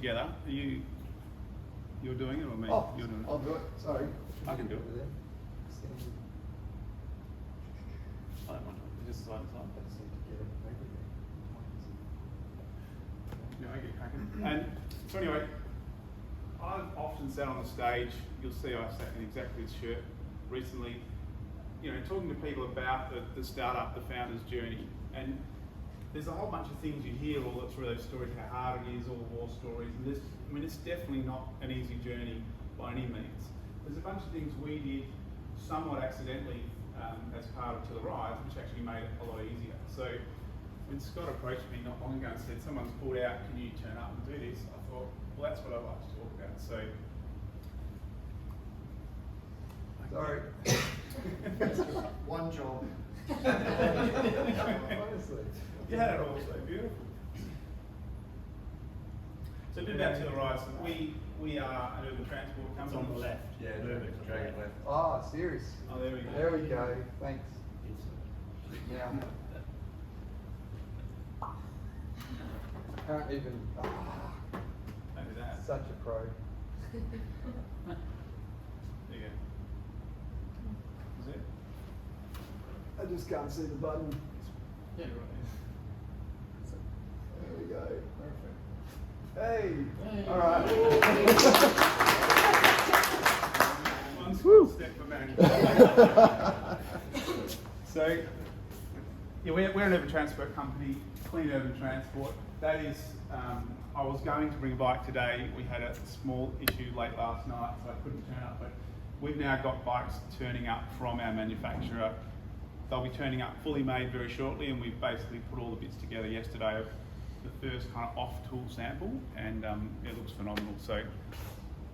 together. You're doing it or me? Oh, You're doing it. I'll do it. Sorry. I can do it. I don't mind. Just slide aside. Yeah, I get cracking. And so anyway, I've often sat on the stage. You'll see I sat in exactly this shirt recently. Talking to people about the startup, the founder's journey, and there's a whole bunch of things you hear all through those stories, how hard it is, all the war stories, and it's definitely not an easy journey by any means. There's a bunch of things we did somewhat accidentally as part of Tillerides, which actually made it a lot easier. So when Scott approached me not long ago and said, someone's pulled out, can you turn up and do this? I thought, well, that's what I like to talk about. So, Sorry. One job. Honestly. You had it all so beautiful. So a bit about Tillerides. We are an urban transport company. It's on the left. Yeah, urban dragon left. Ah, serious. Oh, there we go. There we go. Thanks. Now. I can't even. Maybe that. Such a pro. There you go. Is it? I just can't see the button. Yeah, right. There we go. Perfect. Hey. All right. One small step for man. So, yeah, we're an urban transport company, clean urban transport. That is, I was going to bring a bike today. We had a small issue late last night, so I couldn't turn up. But we've now got bikes turning up from our manufacturer. They'll be turning up fully made very shortly, and we've basically put all the bits together yesterday of the first kind of off-tool sample, and it looks phenomenal. So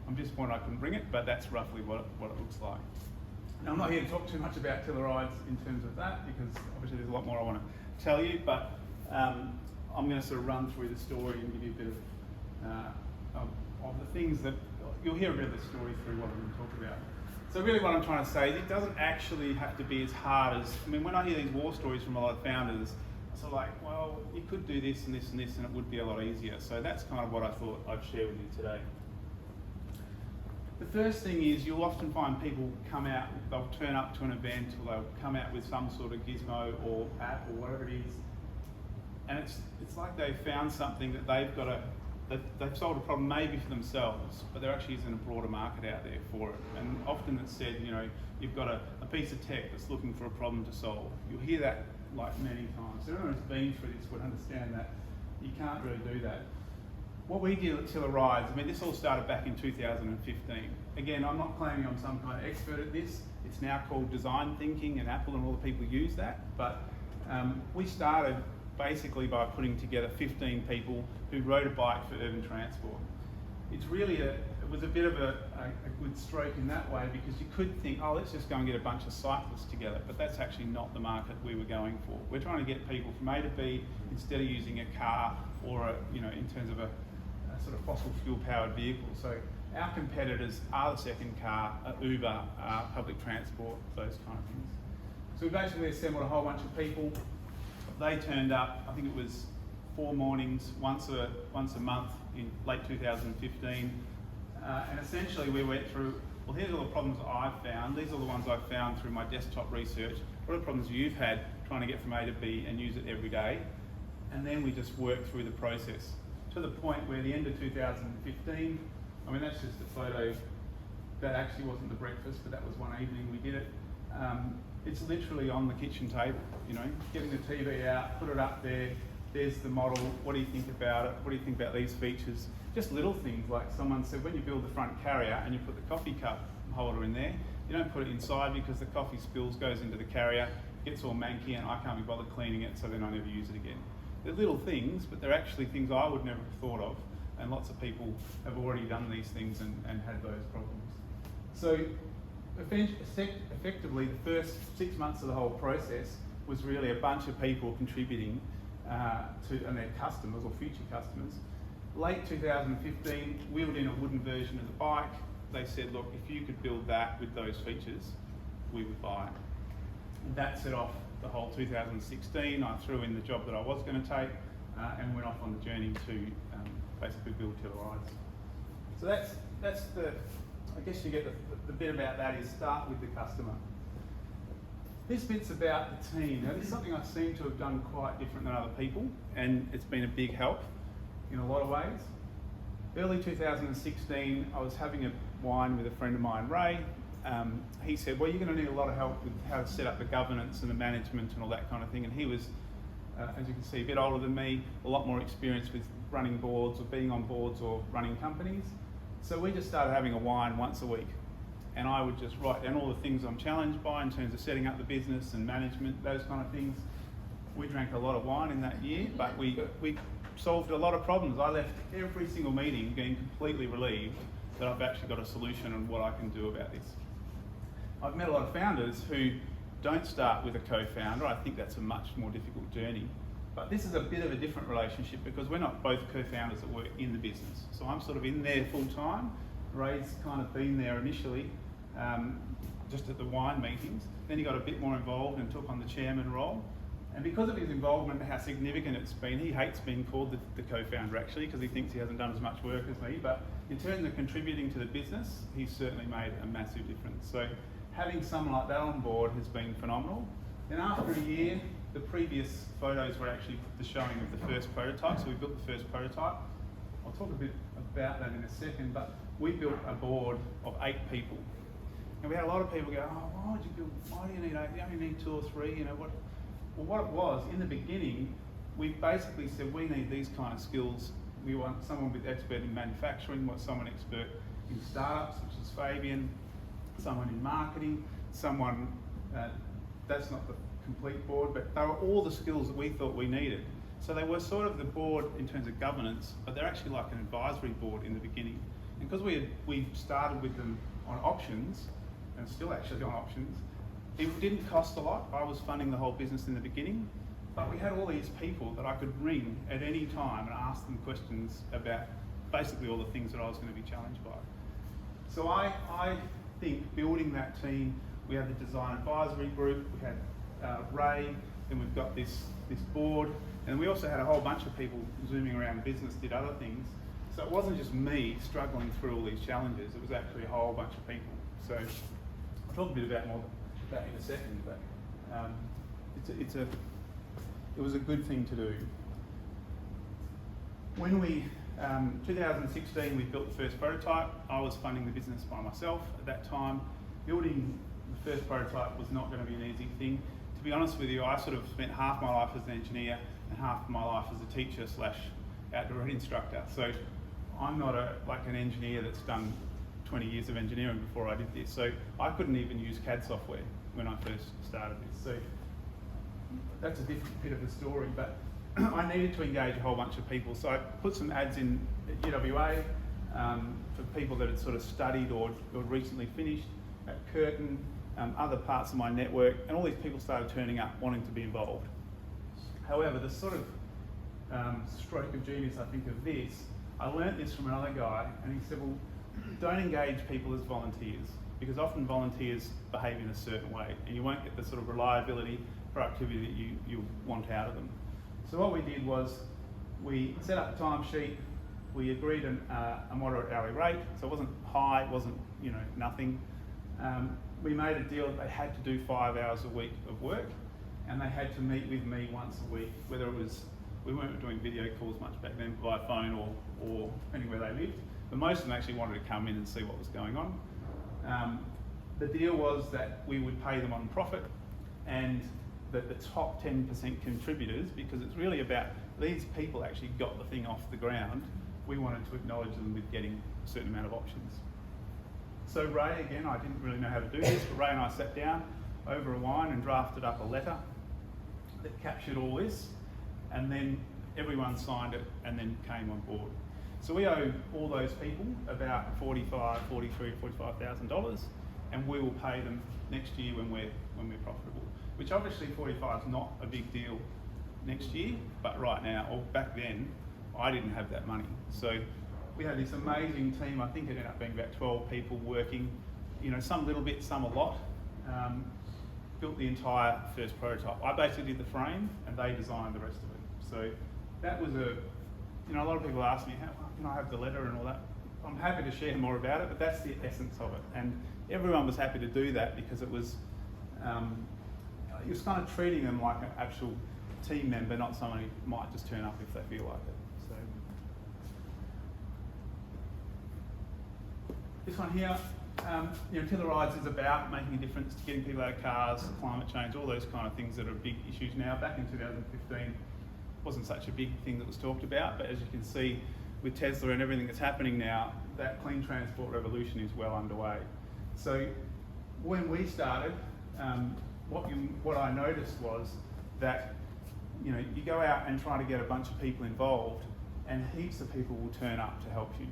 I'm disappointed I couldn't bring it, but that's roughly what it looks like. Now, I'm not here to talk too much about Tillerides in terms of that, because obviously there's a lot more I want to tell you, but I'm going to sort of run through the story and give you a bit of the things that you'll hear a bit of the story through what I'm going to talk about. So really what I'm trying to say is it doesn't actually have to be as hard as, when I hear these war stories from a lot of founders, it's sort of like, well, you could do this and this and this and it would be a lot easier. So that's kind of what I thought I'd share with you today. The first thing is you'll often find people come out, they'll turn up to an event or they'll come out with some sort of gizmo or app or whatever it is, and it's like they've found something that they've solved a problem maybe for themselves, but there actually isn't a broader market out there for it. And often it's said, you've got a piece of tech that's looking for a problem to solve. You'll hear that like many times. So everyone who's been through this would understand that you can't really do that. What we did at Tillerides, this all started back in 2015. Again, I'm not claiming I'm some kind of expert at this. It's now called design thinking, and Apple and all the people use that. But we started basically by putting together 15 people who rode a bike for urban transport. It's really it was a bit of a good stroke in that way, because you could think, oh, let's just go and get a bunch of cyclists together, but that's actually not the market we were going for. We're trying to get people from A to B instead of using a car or in terms of a sort of fossil fuel powered vehicle. So our competitors are the second car, Uber, public transport, those kind of things. So we basically assembled a whole bunch of people. They turned up, I think it was 4 mornings, once a month in late 2015. And essentially we went through, well, here's all the problems I've found. These are the ones I've found through my desktop research. What are the problems you've had trying to get from A to B and use it every day? And then we just worked through the process to the point where the end of 2015, that's just a photo. That actually wasn't the breakfast, but that was one evening we did it. It's literally on the kitchen table, getting the TV out, put it up there, there's the model, what do you think about it? What do you think about these features? Just little things, like someone said, when you build the front carrier and you put the coffee cup holder in there, you don't put it inside because the coffee spills, goes into the carrier, gets all manky, and I can't be bothered cleaning it, so then I never use it again. They're little things, but they're actually things I would never have thought of, and lots of people have already done these things and had those problems. So effectively, the first 6 months of the whole process was really a bunch of people contributing and their customers or future customers. Late 2015, wheeled in a wooden version of the bike. They said, look, if you could build that with those features, we would buy it. And that set off the whole 2016. I threw in the job that I was going to take and went off on the journey to basically build killer rides. So that's the, I guess you get the bit about that is start with the customer. This bit's about the team. Now this is something I seem to have done quite different than other people, and it's been a big help in a lot of ways. Early 2016, I was having a wine with a friend of mine, Ray. He said, well, you're going to need a lot of help with how to set up the governance and the management and all that kind of thing. And he was, as you can see, a bit older than me, a lot more experience with running boards or being on boards or running companies. So we just started having a wine once a week. And I would just write down all the things I'm challenged by in terms of setting up the business and management, those kind of things. We drank a lot of wine in that year, but we solved a lot of problems. I left every single meeting being completely relieved that I've actually got a solution on what I can do about this. I've met a lot of founders who don't start with a co-founder. I think that's a much more difficult journey. But this is a bit of a different relationship because we're not both co-founders that work in the business. So I'm sort of in there full time. Ray's kind of been there initially, just at the wine meetings. Then he got a bit more involved and took on the chairman role. And because of his involvement and how significant it's been, he hates being called the co-founder actually because he thinks he hasn't done as much work as me. But in terms of contributing to the business, he's certainly made a massive difference. So having someone like that on board has been phenomenal. Then after a year, the previous photos were actually the showing of the first prototype. So we built the first prototype. I'll talk a bit about that in a second, but we built a board of 8 people. And we had a lot of people go, oh, why do you need 8? You only need 2 or 3, you know what? Well, what it was, in the beginning, we basically said we need these kind of skills. We want someone with expert in manufacturing, we want someone expert in startups, which is Fabian, someone in marketing, someone, that's not the complete board, but they were all the skills that we thought we needed. So they were sort of the board in terms of governance, but they're actually like an advisory board in the beginning. And because we started with them on options, and still actually on options, it didn't cost a lot. I was funding the whole business in the beginning, but we had all these people that I could ring at any time and ask them questions about basically all the things that I was going to be challenged by. So I think building that team, we had the design advisory group, we had Ray, then we've got this board, and we also had a whole bunch of people zooming around the business, did other things. So it wasn't just me struggling through all these challenges, it was actually a whole bunch of people. So I'll talk a bit about more that in a second, but it was a good thing to do. When we, 2016, we built the first prototype. I was funding the business by myself at that time. Building the first prototype was not going to be an easy thing. To be honest with you, I sort of spent half my life as an engineer and half my life as a teacher / outdoor instructor. So I'm not like an engineer that's done 20 years of engineering before I did this. So I couldn't even use CAD software when I first started this. So that's a different bit of the story, but I needed to engage a whole bunch of people. So I put some ads in at UWA for people that had sort of studied or recently finished, at Curtin, other parts of my network, and all these people started turning up wanting to be involved. However, the sort of stroke of genius, I think, of this, I learnt this from another guy, and he said, well, don't engage people as volunteers, because often volunteers behave in a certain way, and you won't get the sort of reliability, productivity that you want out of them. So what we did was, we set up a timesheet, we agreed a moderate hourly rate, so it wasn't high, it wasn't nothing. We made a deal that they had to do 5 hours a week of work, and they had to meet with me once a week, whether it was, we weren't doing video calls much back then by phone or anywhere they lived, but most of them actually wanted to come in and see what was going on. The deal was that we would pay them on profit, and that the top 10% contributors, because it's really about these people actually got the thing off the ground, we wanted to acknowledge them with getting a certain amount of options. So Ray, again, I didn't really know how to do this, but Ray and I sat down over a wine and drafted up a letter that captured all this, and then everyone signed it and then came on board. So we owe all those people about $45,000, and we will pay them next year when we're profitable. Which obviously 45 is not a big deal next year, but right now, or back then, I didn't have that money. So we had this amazing team. I think it ended up being about 12 people working, some little bit, some a lot. Built the entire first prototype. I basically did the frame, and they designed the rest of it. So that was a lot of people ask me, can I have the letter and all that? I'm happy to share more about it, but that's the essence of it. And everyone was happy to do that because it was kind of treating them like an actual team member, not someone who might just turn up if they feel like it. So this one here, Killer Rides is about making a difference to getting people out of cars, climate change, all those kind of things that are big issues now. Back in 2015, wasn't such a big thing that was talked about, but as you can see with Tesla and everything that's happening now, that clean transport revolution is well underway. So when we started, what I noticed was that you go out and try to get a bunch of people involved, and heaps of people will turn up to help you.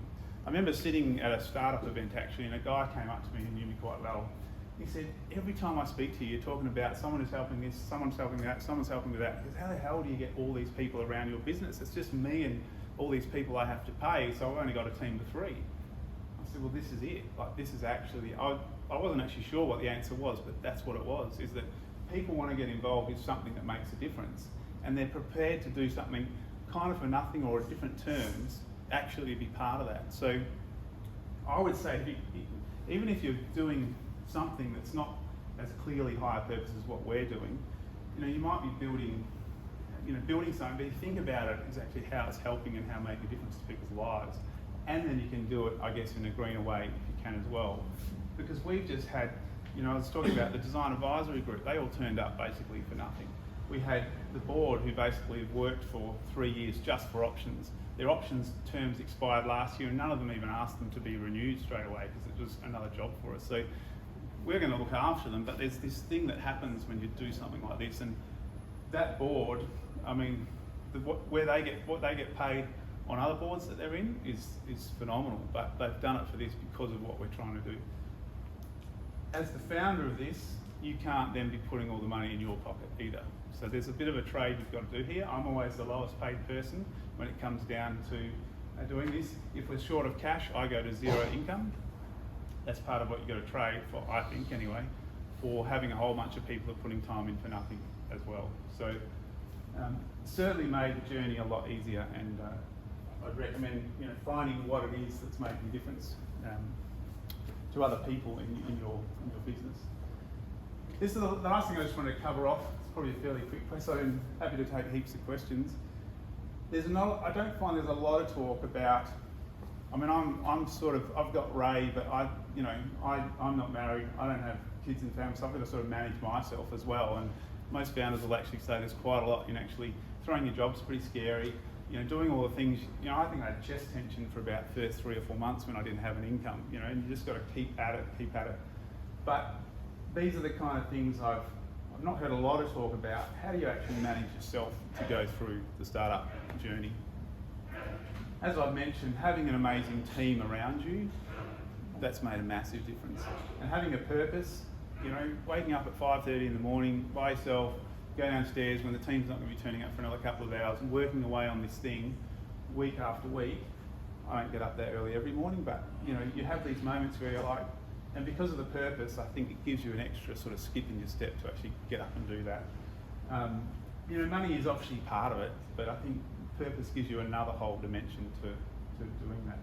I remember sitting at a startup event actually, and a guy came up to me who knew me quite well. He said, every time I speak to you, you're talking about someone is helping this, someone's helping that, someone's helping with that. Because how the hell do you get all these people around your business? It's just me and all these people I have to pay, so I've only got a team of 3. I said, well, this is it. Like, this is actually, I wasn't actually sure what the answer was, but that's what it was, is that people want to get involved with something that makes a difference, and they're prepared to do something kind of for nothing or at different terms, actually be part of that. So I would say, even if you're doing something that's not as clearly higher purpose as what we're doing, you might be building something, but you think about it exactly how it's helping and how it makes a difference to people's lives. And then you can do it, I guess, in a greener way if you can as well. Because we've just had, I was talking about the design advisory group, they all turned up basically for nothing. We had the board who basically had worked for 3 years just for options. Their options terms expired last year and none of them even asked them to be renewed straight away because it was another job for us. So we're going to look after them, but there's this thing that happens when you do something like this, and that board, I mean, what they get paid on other boards that they're in is phenomenal, but they've done it for this because of what we're trying to do. As the founder of this, you can't then be putting all the money in your pocket either. So there's a bit of a trade you've got to do here. I'm always the lowest paid person when it comes down to doing this. If we're short of cash, I go to 0 income. That's part of what you've got to trade for, I think anyway, for having a whole bunch of people that are putting time in for nothing as well. So certainly made the journey a lot easier, and I'd recommend finding what it is that's making a difference to other people in your business. This is the last thing I just wanted to cover off. It's probably a fairly quick question, so I'm happy to take heaps of questions. I don't find there's a lot of talk about, I mean, I've got Ray, but I'm not married, I don't have kids and family, so I've got to sort of manage myself as well. And most founders will actually say there's quite a lot in actually throwing your job's pretty scary. Doing all the things, I think I had chest tension for about the first 3 or 4 months when I didn't have an income, and you just got to keep at it. But these are the kind of things I've not heard a lot of talk about. How do you actually manage yourself to go through the startup journey? As I've mentioned, having an amazing team around you, that's made a massive difference. And having a purpose, waking up at 5:30 in the morning by yourself, go downstairs when the team's not going to be turning up for another couple of hours, and working away on this thing week after week. I don't get up that early every morning, but you have these moments where you're like, and because of the purpose, I think it gives you an extra sort of skip in your step to actually get up and do that. Money is obviously part of it, but I think purpose gives you another whole dimension to doing that.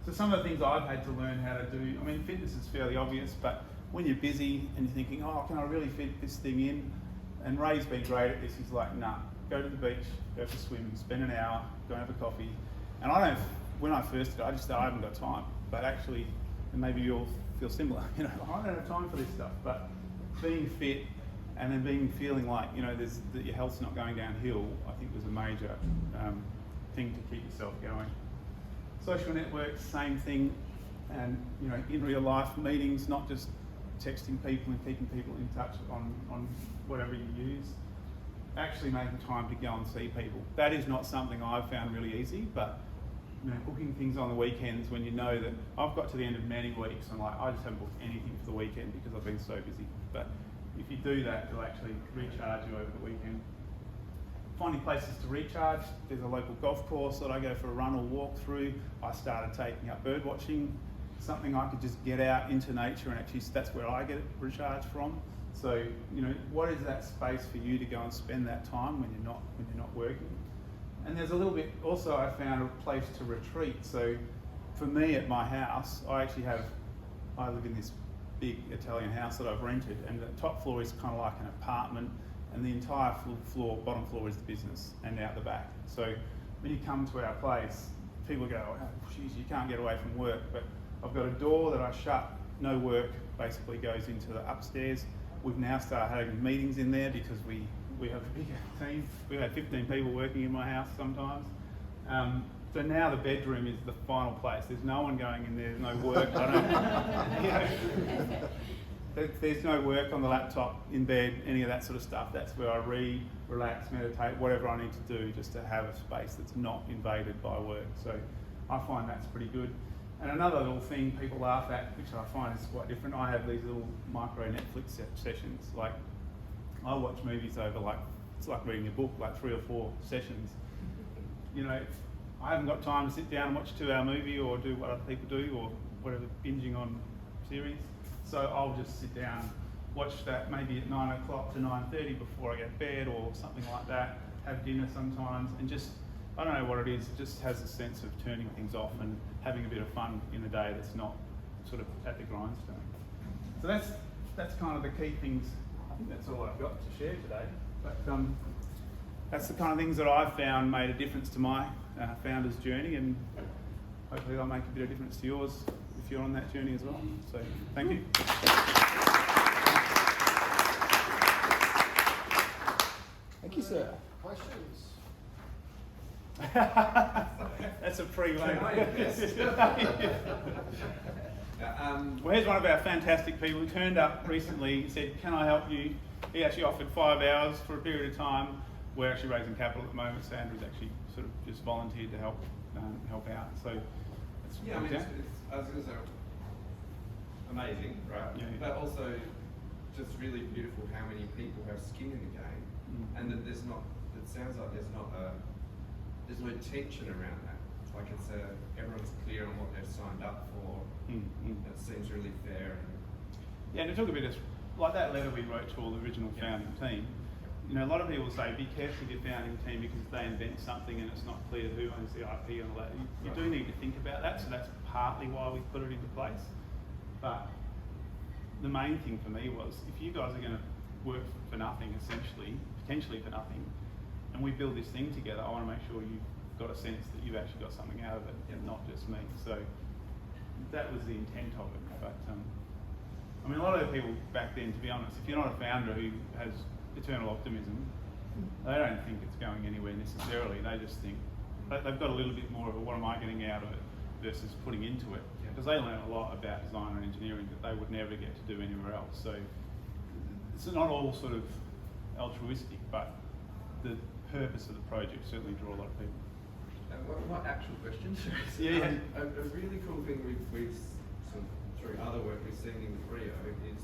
So some of the things I've had to learn how to do, I mean, fitness is fairly obvious, but when you're busy and you're thinking, oh, can I really fit this thing in? And Ray's been great at this. He's like, nah, go to the beach, go for a swim, spend an hour, go and have a coffee. And when I first did it, I just thought I haven't got time. But actually, and maybe you'll feel similar, I don't have time for this stuff. But being fit and then feeling like, that your health's not going downhill, I think was a major thing to keep yourself going. Social networks, same thing. And, in real life meetings, not just texting people and keeping people in touch on whatever you use. Actually making time to go and see people. That is not something I've found really easy, but booking things on the weekends when you know that I've got to the end of many weeks and I just haven't booked anything for the weekend because I've been so busy. But if you do that, it'll actually recharge you over the weekend. Finding places to recharge. There's a local golf course that I go for a run or walk through. I started taking up bird watching, something I could just get out into nature, and actually that's where I get it recharged from. So, what is that space for you to go and spend that time when you're not working? And there's a little bit, also I found a place to retreat. So for me at my house, I live in this big Italian house that I've rented, and the top floor is kind of like an apartment, and the entire bottom floor is the business and out the back. So when you come to our place, people go, oh, geez, you can't get away from work, but I've got a door that I shut, no work basically goes into the upstairs. We've now started having meetings in there because we have a bigger team. We've had 15 people working in my house sometimes. So now the bedroom is the final place. There's no one going in there, there's no work. There's no work on the laptop, in bed, any of that sort of stuff. That's where I read, relax, meditate, whatever I need to do just to have a space that's not invaded by work. So I find that's pretty good. And another little thing people laugh at, which I find is quite different, I have these little micro Netflix sessions. Like, I watch movies over it's like reading a book, like 3 or 4 sessions. You know, I haven't got time to sit down and watch a 2-hour movie or do what other people do or whatever, binging on series. So I'll just sit down, watch that maybe at 9 o'clock to 9:30 before I get to bed or something like that, have dinner sometimes, and just, I don't know what it is, it just has a sense of turning things off and having a bit of fun in the day that's not sort of at the grindstone. So that's kind of the key things. I think that's all I've got to share today. But that's the kind of things that I've found made a difference to my founder's journey, and hopefully they'll make a bit of difference to yours if you're on that journey as well. So thank you. Thank you, sir. Questions? That's a pre-load. Well, here's one of our fantastic people who turned up recently. He said, "Can I help you?" He actually offered 5 hours for a period of time. We're actually raising capital at the moment. Sandra's actually sort of just volunteered to help out. So that's yeah, I mean, it's, I was going to say, amazing, right? Yeah. But also just really beautiful how many people have skin in the game, and that it sounds like there's no tension around that. Like everyone's clear on what they've signed up for. That seems really fair. Yeah, and it took a bit of, like that letter we wrote to all the original founding team. You know, a lot of people say, be careful with your founding team because if they invent something and it's not clear who owns the IP and all that, you do need to think about that. So that's partly why we put it into place. But the main thing for me was, if you guys are going to work for nothing, essentially, potentially for nothing, and we build this thing together, I want to make sure you've got a sense that you've actually got something out of it, and not just me. So that was the intent of it. But I mean, a lot of the people back then, to be honest, if you're not a founder who has eternal optimism, they don't think it's going anywhere necessarily. They just think they've got a little bit more of a what am I getting out of it versus putting into it, because they learn a lot about design and engineering that they would never get to do anywhere else. So it's not all sort of altruistic, but the purpose of the project certainly drew a lot of people. What actual questions? Yeah. A really cool thing we've through other work we've seen in Frio is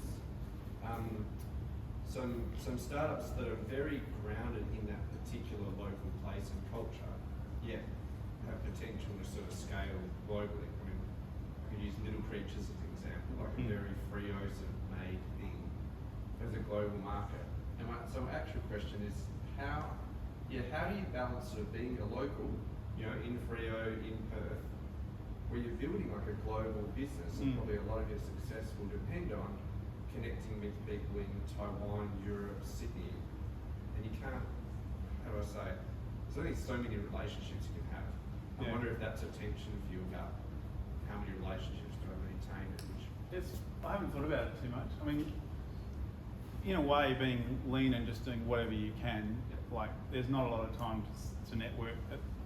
some startups that are very grounded in that particular local place and culture, yet have potential to sort of scale globally. I mean, I could use Little Creatures as an example, like a very Frio sort of made thing as a global market. And so my actual question is, how do you balance sort of being a local, you know, in Frio, in Perth, where you're building like a global business, and probably a lot of your success will depend on connecting with people in Taiwan, Europe, Sydney, and you can't, how do I say, there's only so many relationships you can have. I wonder if that's a tension for you about how many relationships do I maintain at which. I haven't thought about it too much. I mean, in a way, being lean and just doing whatever you can, like there's not a lot of time to network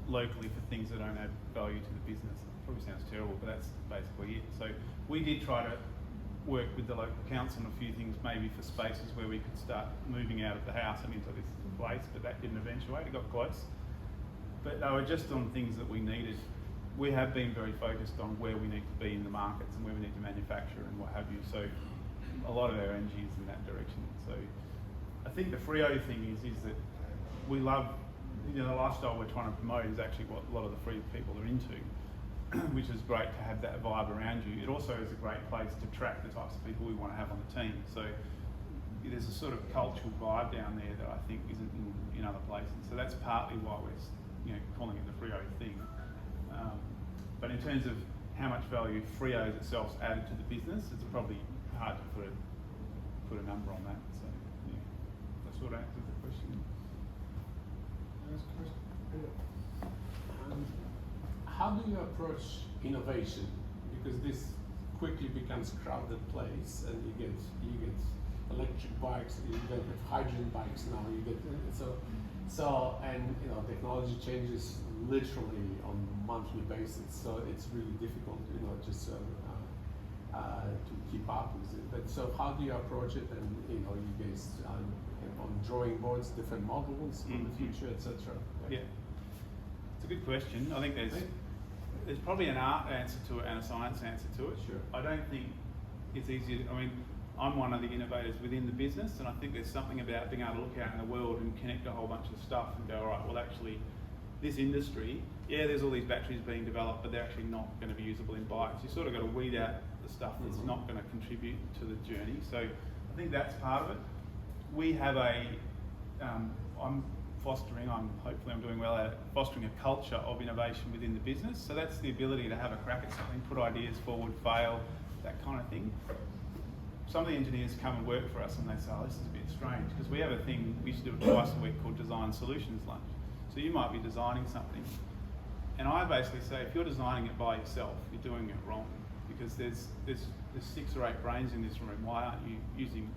locally for things that don't add value to the business. It probably sounds terrible, but that's basically it. So we did try to work with the local council on a few things, maybe for spaces where we could start moving out of the house and into this place, but that didn't eventuate. It got close. But they were just on things that we needed. We have been very focused on where we need to be in the markets and where we need to manufacture and what have you. So a lot of our energy is in that direction. So I think the Frio thing is that we love, you know, the lifestyle we're trying to promote is actually what a lot of the Frio people are into, which is great to have that vibe around you. It also is a great place to track the types of people we want to have on the team. So there's a sort of cultural vibe down there that I think isn't in other places. So that's partly why we're calling it the Freo thing. But in terms of how much value Freo's itself's added to the business, it's probably hard to put a number on that. So yeah, that sort of answers the question. How do you approach innovation? Because this quickly becomes a crowded place, and you get electric bikes, you get hydrogen bikes now. You get and technology changes literally on a monthly basis. So it's really difficult, just to keep up with it. But so how do you approach it? And you guys on drawing boards, different models for the future, etc. Yeah, it's a good question. I think there's probably an art answer to it and a science answer to it. Sure. I don't think it's easy to, I'm one of the innovators within the business, and I think there's something about being able to look out in the world and connect a whole bunch of stuff and go, all right, well actually, this industry, there's all these batteries being developed, but they're actually not going to be usable in bikes. You sort of got to weed out the stuff that's not going to contribute to the journey. So I think that's part of it. We have hopefully I'm doing well at fostering a culture of innovation within the business. So that's the ability to have a crack at something, put ideas forward, fail, that kind of thing. Some of the engineers come and work for us and they say, oh, this is a bit strange, because we have a thing, we used to do it twice a week called Design Solutions Lunch. So you might be designing something, and I basically say, if you're designing it by yourself, you're doing it wrong, because there's 6 or 8 brains in this room. Why aren't you using,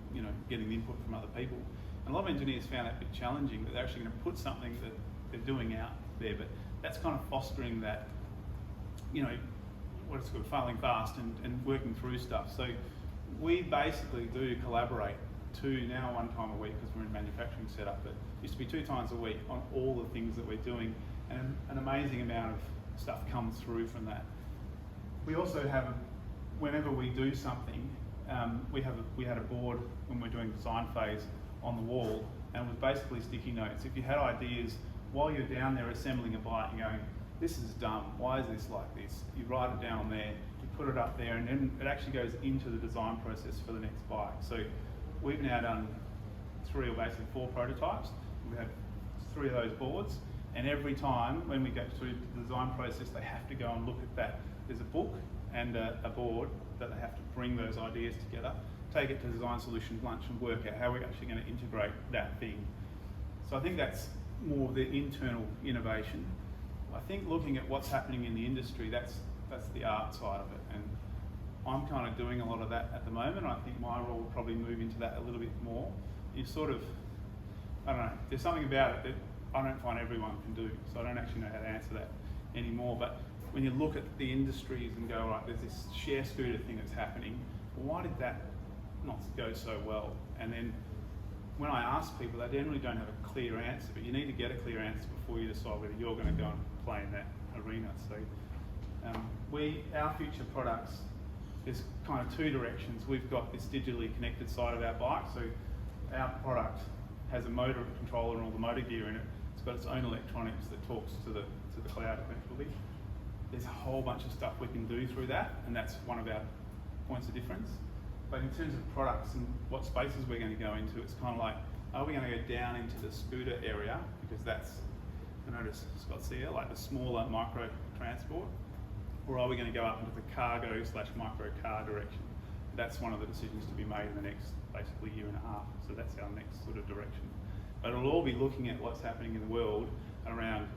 getting input from other people? And a lot of engineers found that a bit challenging, that they're actually going to put something that they're doing out there, but that's kind of fostering that, what it's called, failing fast and working through stuff. So we basically do collaborate now 1 time a week, because we're in manufacturing setup, but it used to be 2 times a week on all the things that we're doing, and an amazing amount of stuff comes through from that. We also have, whenever we do something, we had a board when we're doing design phase on the wall, and it was basically sticky notes. If you had ideas while you're down there assembling a bike and going, this is dumb, why is this like this? You write it down there, you put it up there, and then it actually goes into the design process for the next bike. So we've now done 3 or basically 4 prototypes. We have 3 of those boards, and every time when we go through the design process, they have to go and look at that. There's a book and a board that they have to bring those ideas together, take it to Design Solutions Lunch and work out how we're actually going to integrate that thing. So I think that's more of the internal innovation. I think looking at what's happening in the industry, that's the art side of it, and I'm kind of doing a lot of that at the moment. I think my role will probably move into that a little bit more. You sort of, I don't know, there's something about it that I don't find everyone can do, so I don't actually know how to answer that anymore. But when you look at the industries and go, right, there's this share scooter thing that's happening, well, why did that not go so well? And then when I ask people, they generally don't have a clear answer, but you need to get a clear answer before you decide whether you're going to go and play in that arena. So our future products, there's kind of 2 directions. We've got this digitally connected side of our bike. So our product has a motor controller and all the motor gear in it. It's got its own electronics that talks to the cloud eventually. There's a whole bunch of stuff we can do through that, and that's one of our points of difference. But in terms of products and what spaces we're going to go into, it's kind of like, are we going to go down into the scooter area, because that's, I noticed Scott's here, like the smaller micro transport, or are we going to go up into the cargo/micro car direction? That's one of the decisions to be made in the next basically year and a half. So that's our next sort of direction. But it'll all be looking at what's happening in the world around,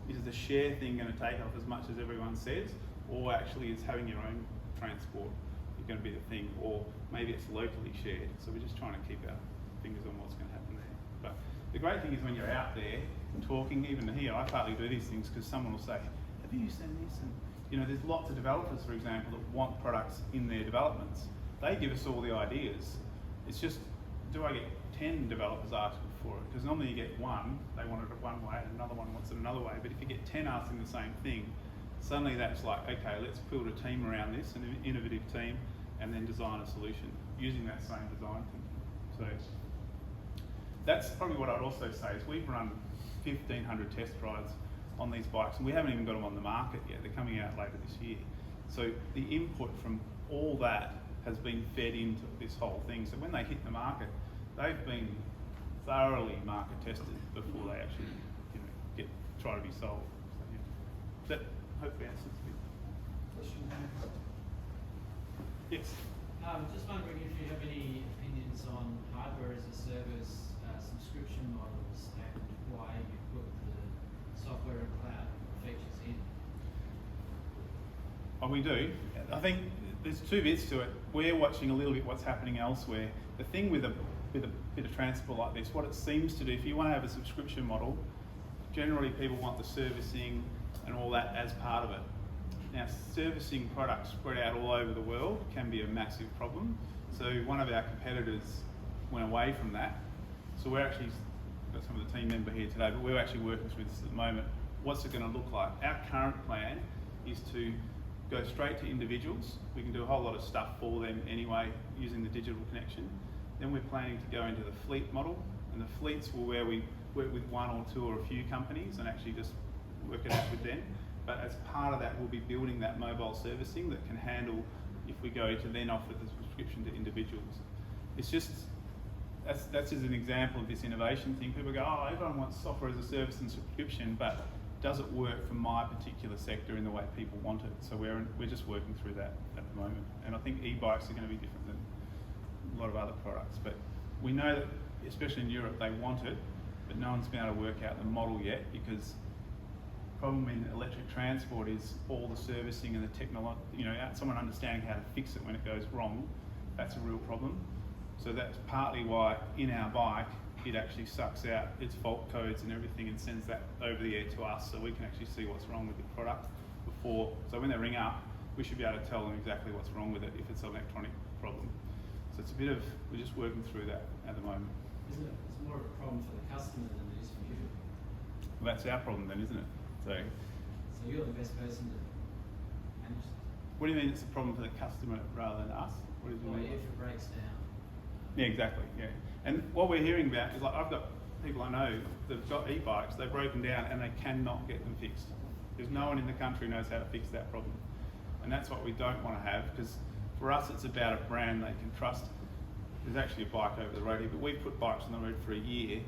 is the share thing going to take off as much as everyone says, or actually is having your own transport going to be the thing, or maybe it's locally shared. So we're just trying to keep our fingers on what's going to happen there. But the great thing is when you're out there talking, even here, I partly do these things because someone will say, have you seen this? And there's lots of developers, for example, that want products in their developments. They give us all the ideas. It's just, do I get 10 developers asking for it? Because normally you get 1, they want it one way, and another one wants it another way. But if you get 10 asking the same thing, suddenly that's like, okay, let's build a team around this, an innovative team, and then design a solution using that same design thinking. So that's probably what I'd also say is we've run 1,500 test rides on these bikes, and we haven't even got them on the market yet. They're coming out later this year. So the input from all that has been fed into this whole thing. So when they hit the market, they've been thoroughly market tested before they actually get try to be solved. So, yeah. That hopefully answers a bit. Yes. Just wondering if you have any opinions on hardware as a service subscription models and why you put the software and cloud features in. Oh, we do. I think there's two bits to it. We're watching a little bit what's happening elsewhere. The thing with a bit of transport like this, what it seems to do, if you want to have a subscription model, generally people want the servicing and all that as part of it. Now, servicing products spread out all over the world can be a massive problem. So one of our competitors went away from that. So we're actually, got some of the team member here today, but we're actually working through this at the moment. What's it going to look like? Our current plan is to go straight to individuals. We can do a whole lot of stuff for them anyway using the digital connection. Then we're planning to go into the fleet model, and the fleets will where we work with one or two or a few companies and actually just work it out with them. But as part of that, we'll be building that mobile servicing that can handle if we go to then offer the subscription to individuals. It's just, that's just an example of this innovation thing. People go, oh, everyone wants software as a service and subscription, but does it work for my particular sector in the way people want it? So we're just working through that at the moment. And I think e-bikes are going to be different than a lot of other products. But we know that, especially in Europe, they want it, but no one's been able to work out the model yet, because the problem in electric transport is all the servicing and the technology, someone understanding how to fix it when it goes wrong, that's a real problem. So that's partly why in our bike, it actually sucks out its fault codes and everything and sends that over the air to us, so we can actually see what's wrong with the product before. So when they ring up, we should be able to tell them exactly what's wrong with it if it's an electronic problem. So it's a bit of, we're just working through that at the moment. Isn't it? It's more of a problem for the customer than it is for you. Well, that's our problem then, isn't it? So you're the best person to manage it. what do you mean it's a problem for the customer rather than us? What do you Well, mean? if it breaks down. Yeah, exactly, yeah. And what we're hearing about is, like, I've got people I know that've got e-bikes, they've broken down and they cannot get them fixed. There's no one in the country knows how to fix that problem. And that's what we don't want to have, because for us it's about a brand they can trust. There's actually a bike over the road here, but we've put bikes on the road for a year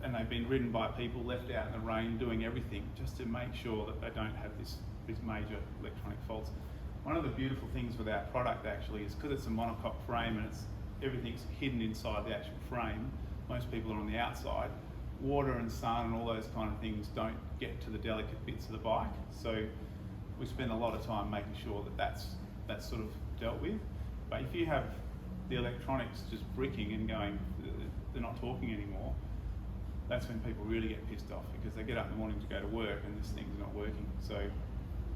and they've been ridden by people left out in the rain doing everything just to make sure that they don't have these major electronic faults. One of the beautiful things with our product actually is because it's a monocoque frame and everything's hidden inside the actual frame, most people are on the outside, water and sun and all those kind of things don't get to the delicate bits of the bike. So we spend a lot of time making sure that that's sort of dealt with. But if you have the electronics just bricking and going, they're not talking anymore, that's when people really get pissed off, because they get up in the morning to go to work and this thing's not working. So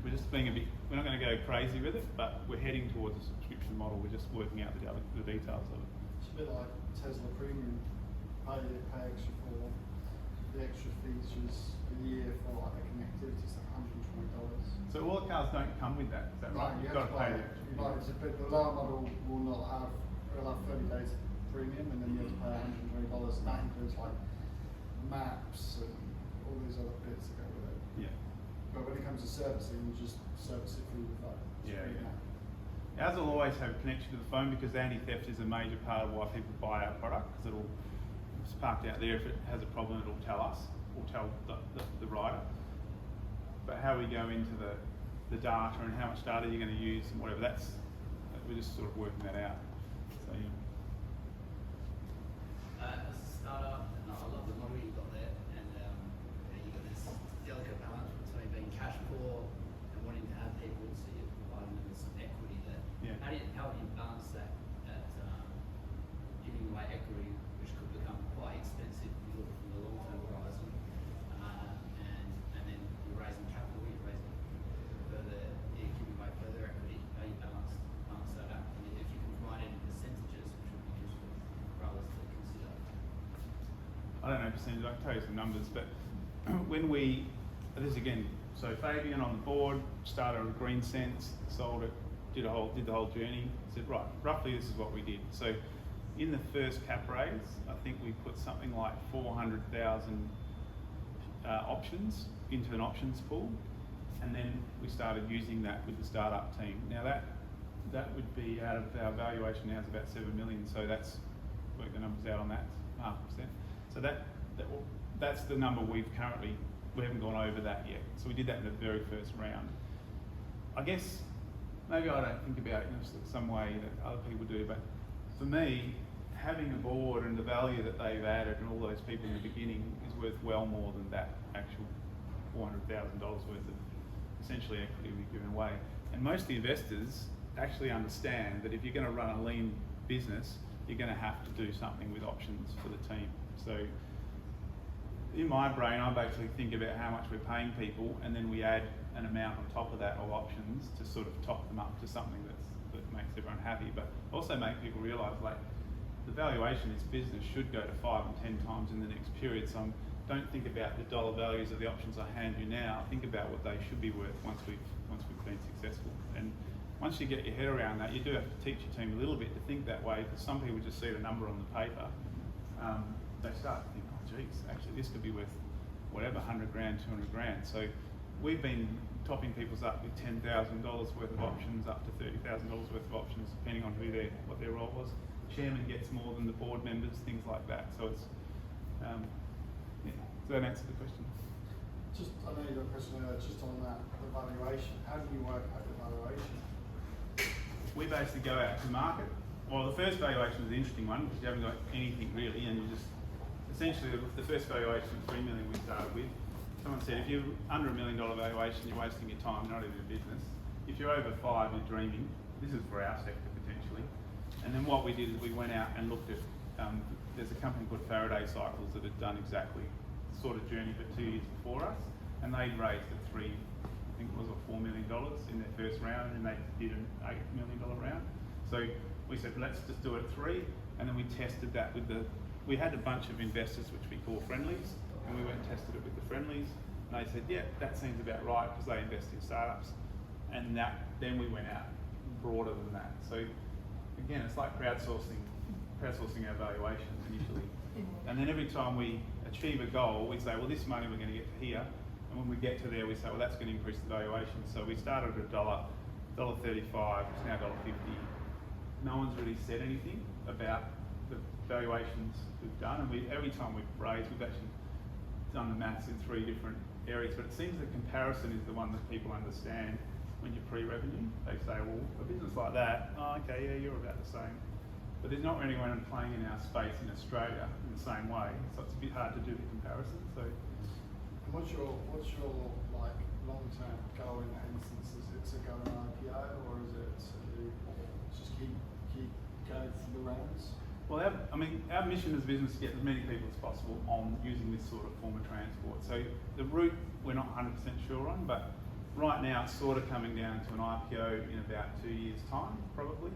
we're just being we're not going to go crazy with it, but we're heading towards a subscription model. We're just working out the details of it. It's a bit like Tesla Premium. Pay extra for the extra features a year for like a connectivity, it's like $120. So all the cars don't come with that, is that right? No, You've got to pay the extra. But the lower model will not have, it'll have 30 days premium, and then you have to pay $120, and that includes like maps and all these other bits that go with it. Yeah. But when it comes to servicing, you just service it through the phone. Yeah, yeah. Ours will always have connection to the phone, because Antitheft is a major part of why people buy our product, because it's parked out there. If it has a problem, it'll tell us, or tell the rider. But how we go into the data and how much data you're going to use and whatever, we're just sort of working that out. So yeah. As a startup, and I love the model you've got there, and you've got this delicate balance between being cash poor and wanting to have people, so you're providing them with some equity there. Yeah. How do you balance that giving away equity, which could become quite expensive if you look from the long-term horizon, and then you're raising capital, you're raising giving away further equity. How you balance that out? And if you can provide any percentages, which would be useful for others to consider. I don't know percentage, I can tell you some numbers, but when this again, so Fabian on the board, started a Green Sense, sold it, did the whole journey, said, right, roughly this is what we did. So in the first cap raise, I think we put something like 400,000 options into an options pool, and then we started using that with the startup team. Now that would be out of our valuation now is about 7 million, so that's, work the numbers out on that, 0.5%. So that's the number we've currently we haven't gone over that yet. So we did that in the very first round. I guess maybe I don't think about it in some way that other people do, but for me, having a board and the value that they've added and all those people in the beginning is worth well more than that actual $400,000 worth of essentially equity we've given away. And most of the investors actually understand that if you're going to run a lean business, you're going to have to do something with options for the team. So in my brain, I basically think about how much we're paying people, and then we add an amount on top of that of options to sort of top them up to something that makes everyone happy, but also make people realise like the valuation of this business should go to 5 and 10 times in the next period. So don't think about the dollar values of the options I hand you now. Think about what they should be worth once we've been successful. And once you get your head around that, you do have to teach your team a little bit to think that way, because some people just see the number on the paper. They start to think, oh geez, actually this could be worth whatever, 100 grand, 200 grand. So we've been topping people's up with $10,000 worth of options, up to $30,000 worth of options, depending on what their role was. Chairman gets more than the board members, things like that. So it's, yeah. Does that answer the question? Just, I know you got a question just on that, the valuation. How do you work out the valuation? We basically go out to market. Well, the first valuation was an interesting one because you haven't got anything really, and you just essentially the first valuation was $3 million we started with. Someone said if you're under $1 million valuation, you're wasting your time, you're not even a business. If you're over 5, you're dreaming. This is for our sector potentially. And then what we did is we went out and looked at. There's a company called Faraday Cycles that had done exactly the sort of journey but 2 years before us, and they'd raised at $4 million in their first round, and they did an $8 million round. So we said, let's just do it at 3, and then we tested that with we had a bunch of investors which we call friendlies, and we went and tested it with the friendlies, and they said, yeah, that seems about right, because they invest in startups. And then we went out broader than that. So again, it's like crowdsourcing our valuations initially. And then every time we achieve a goal, we say, well, this money we're going to get to here. And when we get to there, we say, well, that's going to increase the valuation. So we started at $1.35, it's now $1.50. No one's really said anything about the valuations we've done. And every time we've raised, we've actually done the maths in 3 different areas. But it seems the comparison is the one that people understand when you're pre-revenue. They say, well, a business like that, oh, okay, yeah, you're about the same. But there's not really anyone playing in our space in Australia in the same way. So it's a bit hard to do the comparison. So. And what's your like long-term goal in that instance? Is it to go an IPO, or is it to just keep going through the rounds? Well, our mission as a business is to get as many people as possible on using this sort of form of transport. So the route we're not 100% sure on, but right now it's sort of coming down to an IPO in about 2 years' time, probably.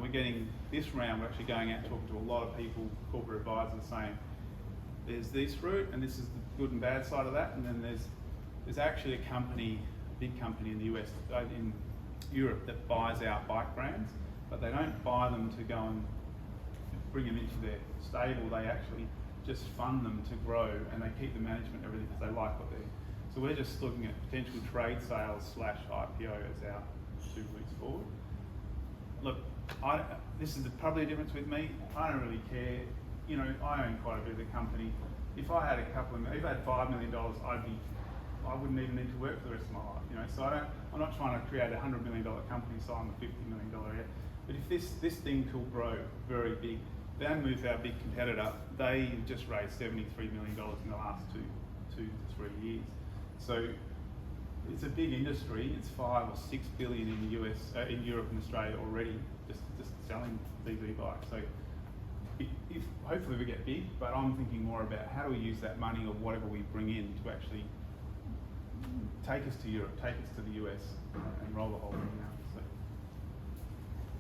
We're getting this round, we're actually going out talking to a lot of people, corporate advisors, saying there's this route and this is the good and bad side of that, and then there's actually a big company in the US, in Europe, that buys out bike brands, but they don't buy them to go and bring them into their stable. They actually just fund them to grow, and they keep the management and everything because they like what they're. So we're just looking at potential trade sales / IPO as our 2 weeks forward. Look, this is probably the difference with me. I don't really care. You know, I own quite a bit of the company. If I had if I had $5 million, I wouldn't even need to work for the rest of my life. You know, so I'm not trying to create a $100 million company, so I'm a $50 million yet. But if this thing could grow very big, Bamboo's our big competitor. They just raised $73 million in the last two to 3 years. So it's a big industry. It's 5 or 6 billion in the US, in Europe and Australia already, just selling EV bikes. So if hopefully we get big, but I'm thinking more about how do we use that money or whatever we bring in to actually take us to Europe, take us to the US, and roll the whole thing out. So.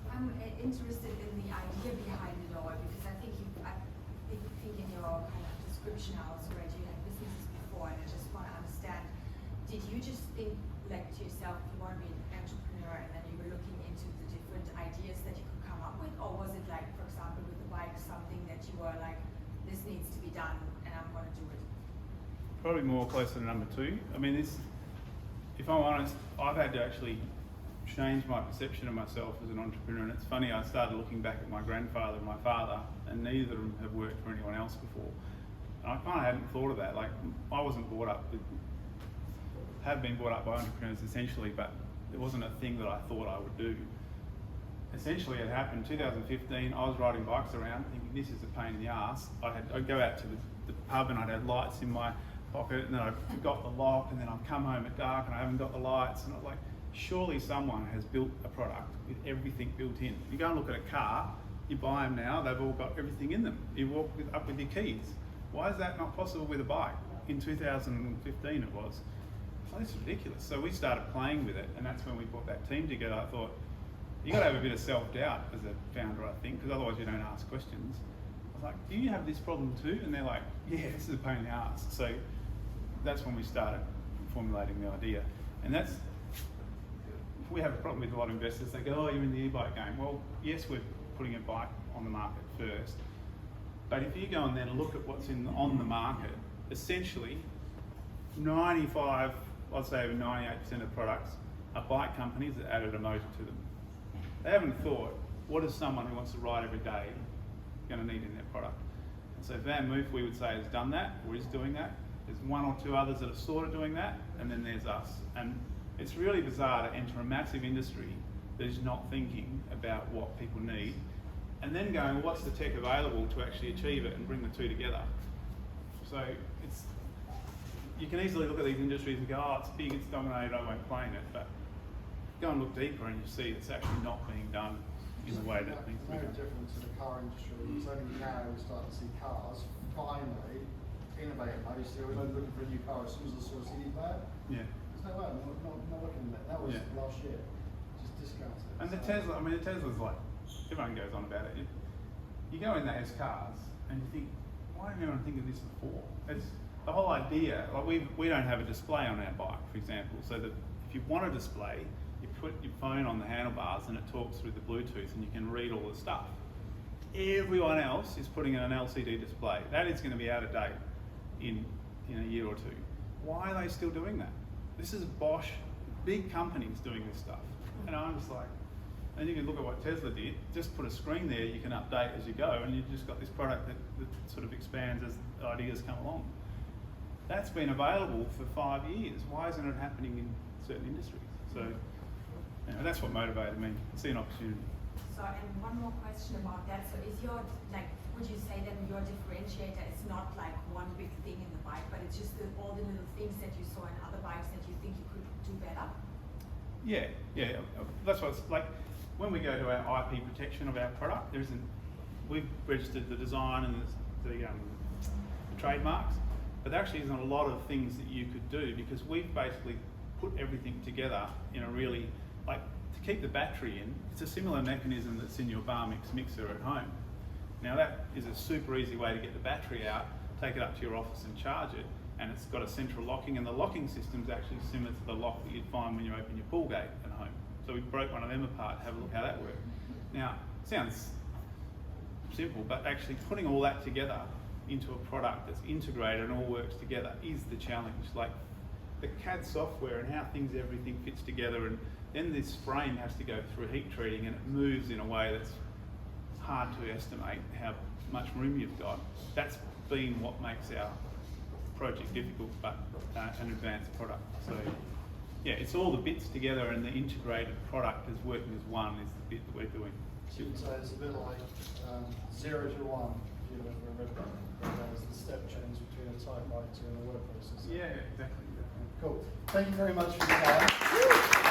I'm interested in the idea behind it all, because I think in your kind of description I also read you had businesses before, and I just want to understand, did you just think like to yourself you want to be an entrepreneur, and then you were looking into the different ideas that you could come up with, or was it like, for example, with the bike, something that you were like, this needs to be done and I'm going to do it? Probably more closer to number 2. I mean, if I'm honest, I've had to actually change my perception of myself as an entrepreneur. And it's funny, I started looking back at my grandfather and my father, and neither of them have worked for anyone else before. And I kind of hadn't thought of that. Like, I wasn't brought up with, have been brought up by entrepreneurs essentially, but it wasn't a thing that I thought I would do. Essentially, it happened 2015. I was riding bikes around thinking this is a pain in the ass. I'd go out to the pub and I'd have lights in my pocket, and then I'd forgot the lock, and then I'd come home at dark and I haven't got the lights, and I was like, surely someone has built a product with everything built in. You go and look at a car, you buy them now, they've all got everything in them. You walk up with your keys. Why is that not possible with a bike? In 2015 it was. Oh, this is ridiculous. So we started playing with it, and that's when we put that team together. I thought, you got to have a bit of self-doubt as a founder, I think, because otherwise you don't ask questions. I was like, do you have this problem too? And they're like, yeah, this is a pain in the ass. So that's when we started formulating the idea. And that's, we have a problem with a lot of investors. They go, oh, you're in the e-bike game. Well, yes, we're putting a bike on the market first. But if you go and then look at what's on the market, essentially 95, I'd say over 98% of products are bike companies that added a motor to them. They haven't thought, what is someone who wants to ride every day going to need in their product? And so Van Moof, we would say, has done that, or is doing that. There's one or two others that are sort of doing that, and then there's us. And it's really bizarre to enter a massive industry that is not thinking about what people need, and then going, what's the tech available to actually achieve it and bring the two together? So it's, you can easily look at these industries and go, oh, it's big, it's dominated, I won't play in it. But go and look deeper and you see it's actually not being done in the way that needs to be No done. different to the car industry. It's only now we start to see cars finally innovating. I used to always looking for a new car as soon as I saw a CD player. Yeah. There's no way, I'm not looking at that. That was Yeah. last year. Just discounted. And the Tesla, I mean, the Tesla's like, everyone goes on about it. You go in there as cars and you think, why didn't anyone think of this before? It's the whole idea, like we don't have a display on our bike, for example, so that if you want a display, you put your phone on the handlebars and it talks through the Bluetooth and you can read all the stuff. Everyone else is putting in an LCD display. That is going to be out of date in a year or two. Why are they still doing that? This is Bosch, big companies doing this stuff. And I'm just like, and you can look at what Tesla did, just put a screen there, you can update as you go, and you've just got this product that sort of expands as ideas come along. That's been available for 5 years. Why isn't it happening in certain industries? So, you know, that's what motivated me, see an opportunity. So, and one more question about that. So is your, like, would you say that your differentiator is not like one big thing in the bike, but it's just all the little things that you saw in other bikes that you think you could do better? Yeah, that's what it's like. When we go to our IP protection of our product, we've registered the design and the trademarks, but there actually isn't a lot of things that you could do because we've basically put everything together in a really, like, to keep the battery in, it's a similar mechanism that's in your bar mix mixer at home. Now that is a super easy way to get the battery out, take it up to your office and charge it, and it's got a central locking, and the locking system is actually similar to the lock that you'd find when you open your pool gate at home. So we broke one of them apart, have a look how that worked. Now, it sounds simple, but actually putting all that together into a product that's integrated and all works together is the challenge. Like the CAD software and how everything fits together, and then this frame has to go through heat treating and it moves in a way that's hard to estimate how much room you've got. That's been what makes our project difficult, but an advanced product. So yeah, it's all the bits together, and the integrated product as working as one is the bit that we're doing. So you would say it's a bit like 0 to 1, you know, for a red bike. There's the step change between a type bike and a work processor. Yeah, exactly. Cool. Thank you very much for your time.